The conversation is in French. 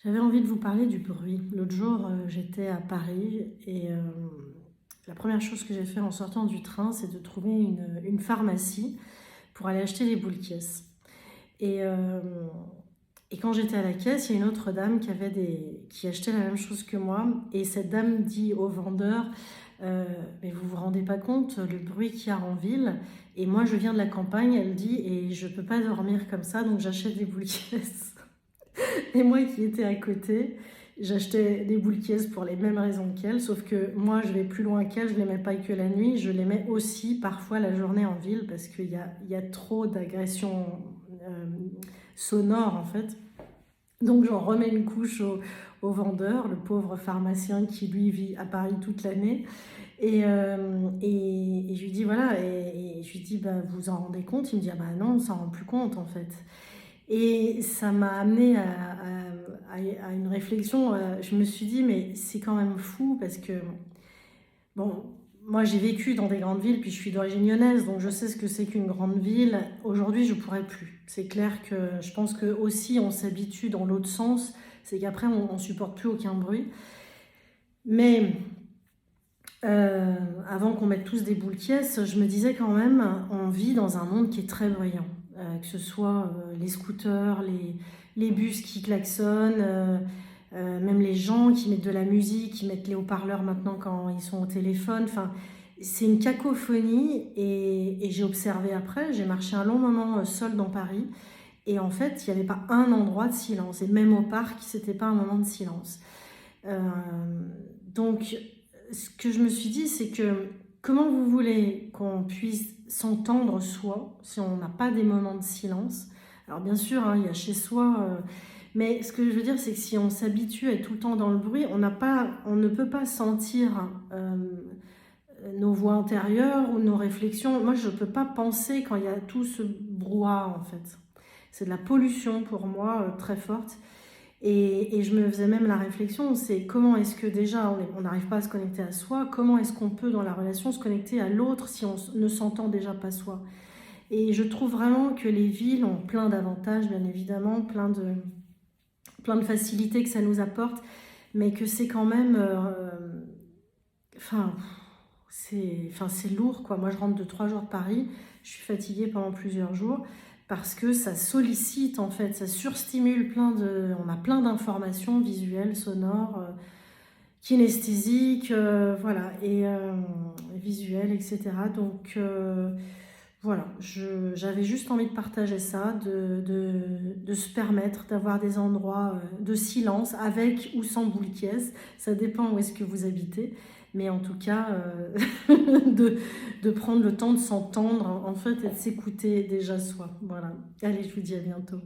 J'avais envie de vous parler du bruit. L'autre jour, j'étais à Paris et la première chose que j'ai fait en sortant du train, c'est de trouver une pharmacie pour aller acheter des boules caisses. Et, euh, et quand j'étais à la caisse, il y a une autre dame qui achetait la même chose que moi. Et cette dame dit au vendeur, mais vous vous rendez pas compte le bruit qu'il y a en ville. Et moi, je viens de la campagne, elle dit, et je peux pas dormir comme ça, donc j'achète des boules caisses. Et moi qui étais à côté, j'achetais des boules caisses pour les mêmes raisons qu'elle, sauf que moi je vais plus loin qu'elle, je les mets pas que la nuit, je les mets aussi parfois la journée en ville parce qu'il y a trop d'agressions euh, sonores en fait. Donc j'en remets une couche au vendeur, le pauvre pharmacien qui lui vit à Paris toute l'année. Et je lui dis voilà, et je lui dis bah, vous vous en rendez compte? Il me dit ah bah non, on s'en rend plus compte en fait. Et ça m'a amené à une réflexion. Je me suis dit, mais c'est quand même fou parce que, bon, moi j'ai vécu dans des grandes villes, puis je suis d'origine lyonnaise, donc je sais ce que c'est qu'une grande ville. Aujourd'hui, je pourrais plus. C'est clair que je pense que aussi on s'habitue dans l'autre sens, c'est qu'après on supporte plus aucun bruit. Mais avant qu'on mette tous des boules quies, je me disais quand même, on vit dans un monde qui est très bruyant. Que ce soit les scooters, les bus qui klaxonnent, même les gens qui mettent de la musique, qui mettent les haut-parleurs maintenant quand ils sont au téléphone. Enfin, c'est une cacophonie et j'ai observé après, j'ai marché un long moment seule dans Paris et en fait, il n'y avait pas un endroit de silence et même au parc, c'était pas un moment de silence. Euh, donc, ce que je me suis dit, c'est que comment vous voulez qu'on puisse s'entendre soi si on n'a pas des moments de silence? Alors bien sûr, hein, il y a chez soi, mais ce que je veux dire, c'est que si on s'habitue à être tout le temps dans le bruit, on ne peut pas sentir nos voix intérieures ou nos réflexions. Moi, je ne peux pas penser quand il y a tout ce brouhaha, en fait. C'est de la pollution pour moi très forte. Et je me faisais même la réflexion, c'est comment est-ce que déjà on n'arrive pas à se connecter à soi, comment est-ce qu'on peut dans la relation se connecter à l'autre si on ne s'entend déjà pas soi. Et je trouve vraiment que les villes ont plein d'avantages, bien évidemment, plein de facilités que ça nous apporte, mais que c'est quand même... enfin, c'est lourd, quoi. Moi, je rentre de 3 jours de Paris, je suis fatiguée pendant plusieurs jours parce que ça sollicite, en fait, ça surstimule on a plein d'informations visuelles, sonores, kinesthésiques, voilà, et visuelles, etc. Donc, voilà, j'avais juste envie de partager ça, de se permettre d'avoir des endroits de silence avec ou sans boule qui est. Ça dépend où est-ce que vous habitez. Mais en tout cas, de prendre le temps de s'entendre en fait et de s'écouter déjà soi. Voilà. Allez, je vous dis à bientôt.